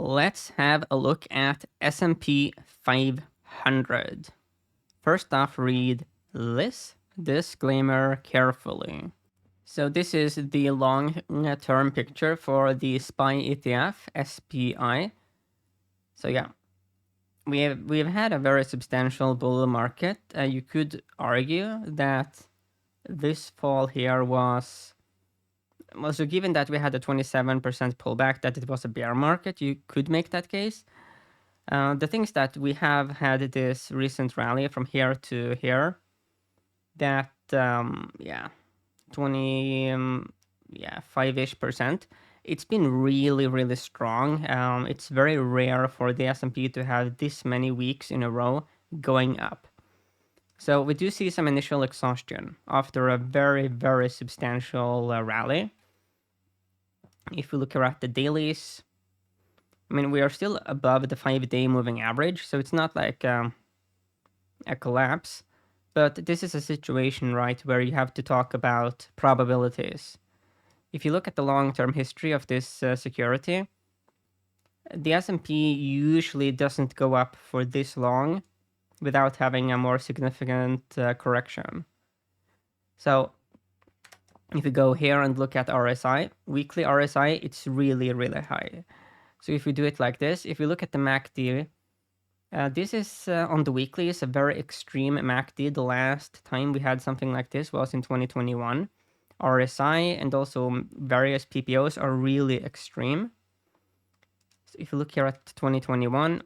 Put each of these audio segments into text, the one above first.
Let's have a look at S&P 500. First off, read this disclaimer carefully. So this is the long-term picture for the SPY ETF, SPI. So yeah, we've had a very substantial bull market. You could argue that this fall here was well, so given that we had a 27% pullback, that it was a bear market, you could make that case. The thing is that we have had this recent rally from here to here that, 5-ish percent. It's been really, really strong. It's very rare for the S&P to have this many weeks in a row going up. So we do see some initial exhaustion after a very, very substantial rally. If we look at the dailies, I mean, we are still above the 5-day moving average, so it's not like a collapse. But this is a situation, right, where you have to talk about probabilities. If you look at the long-term history of this security, the S&P usually doesn't go up for this long without having a more significant correction. So if you go here and look at RSI, weekly RSI, it's really, really high. So if we do it like this, if we look at the MACD, this is on the weekly, is a very extreme MACD. The last time we had something like this was in 2021. RSI and also various PPOs are really extreme. So if you look here at 2021,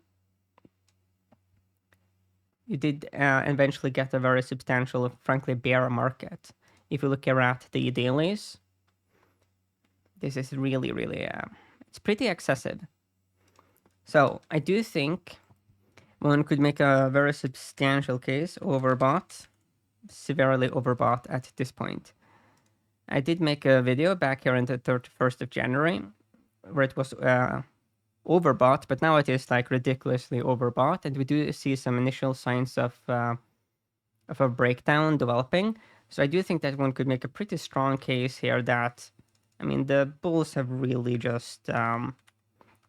you did eventually get a very substantial, frankly, bear market. If you look here at the dailies, this is really, really, it's pretty excessive. So I do think one could make a very substantial case overbought, severely overbought at this point. I did make a video back here on the 31st of January where it was overbought, but now it is like ridiculously overbought, and we do see some initial signs of a breakdown developing. So I do think that one could make a pretty strong case here that, I mean, the bulls have really just,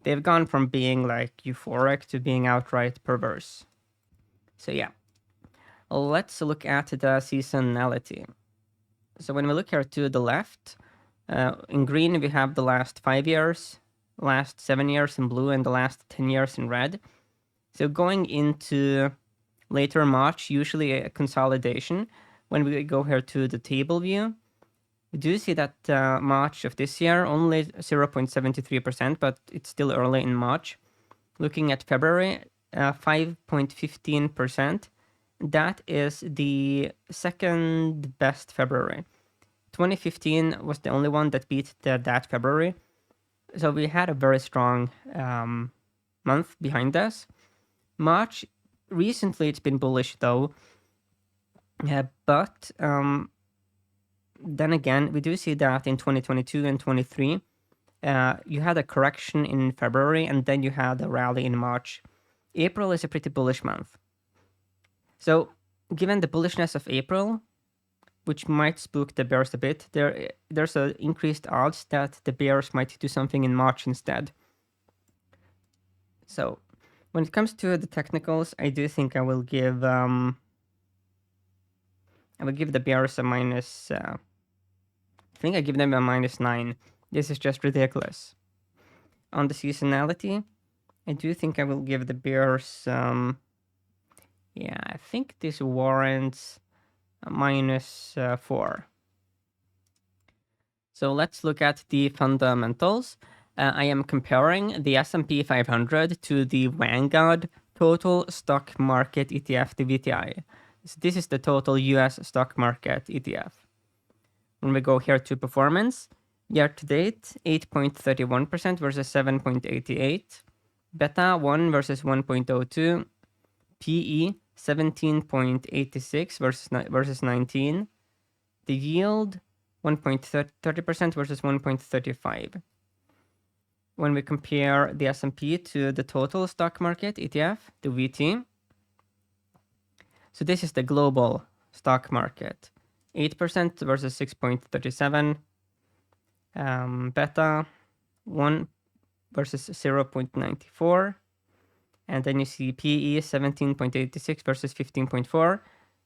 they've gone from being like euphoric to being outright perverse. So yeah, let's look at the seasonality. So when we look here to the left, in green we have the last 5 years, last 7 years in blue, and the last 10 years in red. So going into later March, usually a consolidation. When we go here to the table view, we do see that March of this year, only 0.73%, but it's still early in March. Looking at February, 5.15%. That is the second best February. 2015 was the only one that beat that February. So we had a very strong month behind us. March, recently it's been bullish though. But then again, we do see that in 2022 and 23, you had a correction in February and then you had a rally in March. April is a pretty bullish month. So given the bullishness of April, which might spook the bears a bit, there's an increased odds that the bears might do something in March instead. So when it comes to the technicals, I do think I will give the bears a minus. I think I give them a -9. This is just ridiculous. On the seasonality, I do think I will give the bears. I think this warrants a -4. So let's look at the fundamentals. I am comparing the S&P 500 to the Vanguard Total Stock Market ETF, the VTI. So this is the total US stock market ETF. When we go here to performance, year to date, 8.31% versus 7.88. Beta 1 versus 1.02. PE 17.86 versus 19. The yield 1.30% versus 1.35. When we compare the S&P to the total stock market ETF, the VT, so this is the global stock market, 8% versus 6.37. Beta 1 versus 0.94. And then you see PE 17.86 versus 15.4.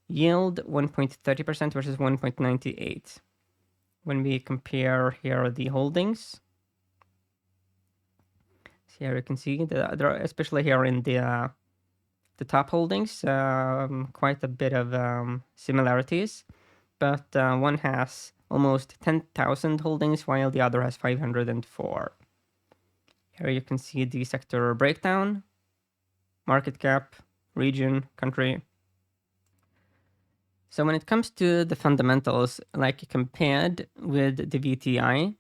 Yield 1.30% versus 1.98. When we compare here the holdings, so here you can see that there are, especially here in the top holdings, quite a bit of similarities, but one has almost 10,000 holdings while the other has 504. Here you can see the sector breakdown, market cap, region, country. So when it comes to the fundamentals, like compared with the VTI,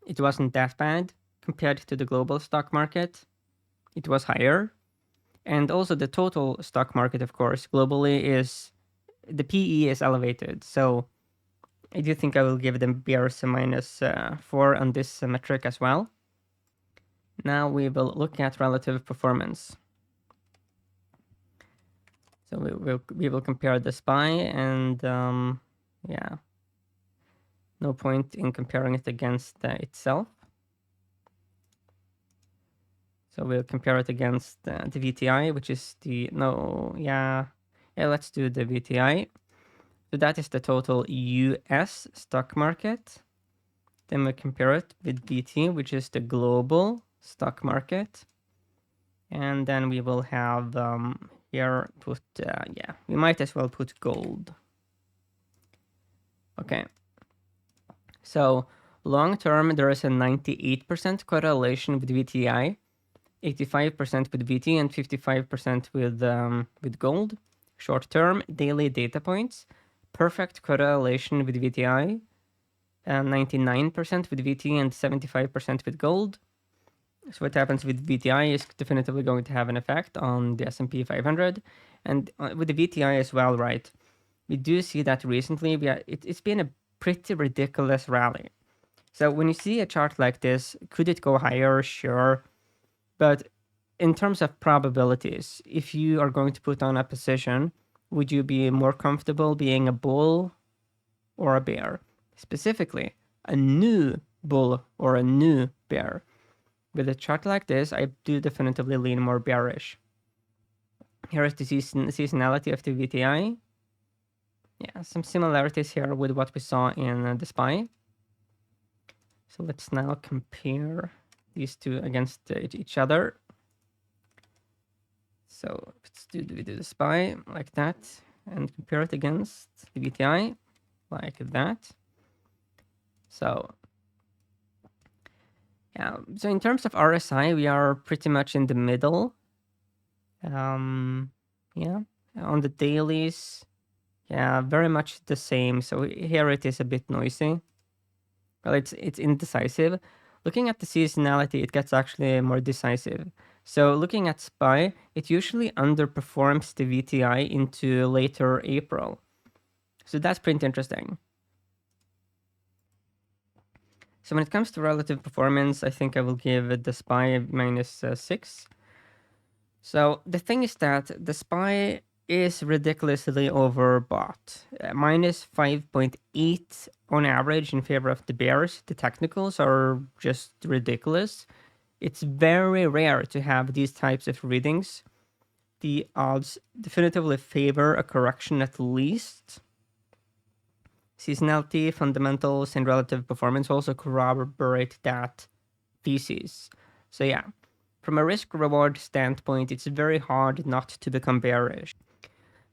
it wasn't that bad. Compared to the global stock market, it was higher. And also the total stock market, of course, globally is, the PE is elevated. So I do think I will give them bears a -4 on this metric as well. Now we will look at relative performance. So we will compare the SPY and yeah, no point in comparing it against itself. So we'll compare it against the VTI, which is let's do the VTI. So that is the total US stock market. Then we compare it with VT, which is the global stock market. And then we will have here put, we might as well put gold. Okay. So long term, there is a 98% correlation with VTI, 85% with VT, and 55% with gold. Short term, daily data points, perfect correlation with VTI, 99% with VT and 75% with gold. So what happens with VTI is definitively going to have an effect on the S&P 500, and with the VTI as well, right? We do see that recently it's been a pretty ridiculous rally. So when you see a chart like this, could it go higher? Sure. But in terms of probabilities, if you are going to put on a position, would you be more comfortable being a bull or a bear? Specifically, a new bull or a new bear. With a chart like this, I do definitively lean more bearish. Here is the seasonality of the VTI. Yeah, some similarities here with what we saw in the SPY. So let's now compare these two against each other. So we do the SPY like that and compare it against the VTI like that. So yeah, so in terms of RSI, we are pretty much in the middle. Yeah, on the dailies, yeah, very much the same. So here it is a bit noisy. Well, it's indecisive. Looking at the seasonality, it gets actually more decisive. So looking at SPY, it usually underperforms the VTI into later April. So that's pretty interesting. So when it comes to relative performance, I think I will give the SPY -6. So the thing is that the SPY is ridiculously overbought. -5.8 on average in favor of the bears. The technicals are just ridiculous. It's very rare to have these types of readings. The odds definitively favor a correction at least. Seasonality, fundamentals, and relative performance also corroborate that thesis. So yeah, from a risk-reward standpoint, it's very hard not to become bearish.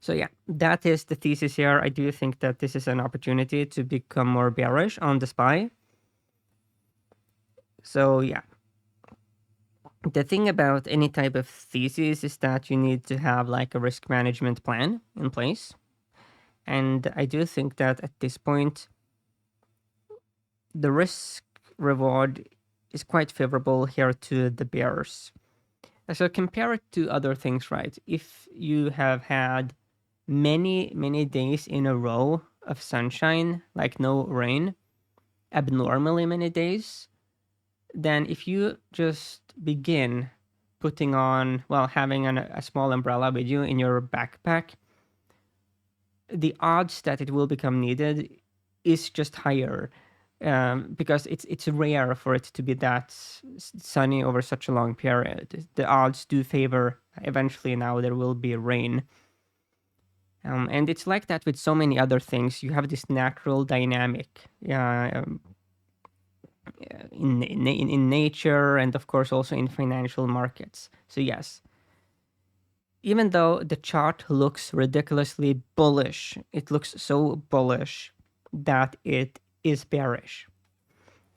So yeah, that is the thesis here. I do think that this is an opportunity to become more bearish on the SPY. So yeah, the thing about any type of thesis is that you need to have like a risk management plan in place. And I do think that at this point, the risk reward is quite favorable here to the bears. So compare it to other things, right? If you have had many days in a row of sunshine, like no rain, abnormally many days, then if you just begin putting on, well, having a small umbrella with you in your backpack, the odds that it will become needed is just higher. because it's rare for it to be that sunny over such a long period. The odds do favor eventually now there will be rain. And it's like that with so many other things. You have this natural dynamic in nature and, of course, also in financial markets. So, yes, even though the chart looks ridiculously bullish, it looks so bullish that it is bearish.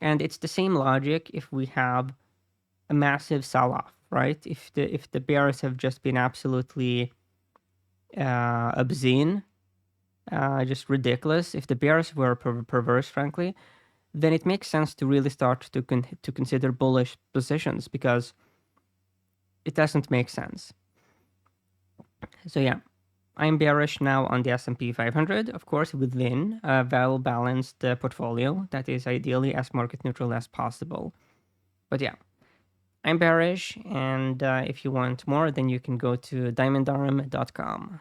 And it's the same logic if we have a massive sell-off, right? If the bears have just been absolutely obscene, just ridiculous, if the bears were perverse, frankly, then it makes sense to really start to consider bullish positions because it doesn't make sense. So yeah, I'm bearish now on the S&P 500, of course, within a well-balanced portfolio that is ideally as market neutral as possible. But yeah, I'm bearish, and if you want more, then you can go to diamondarm.com.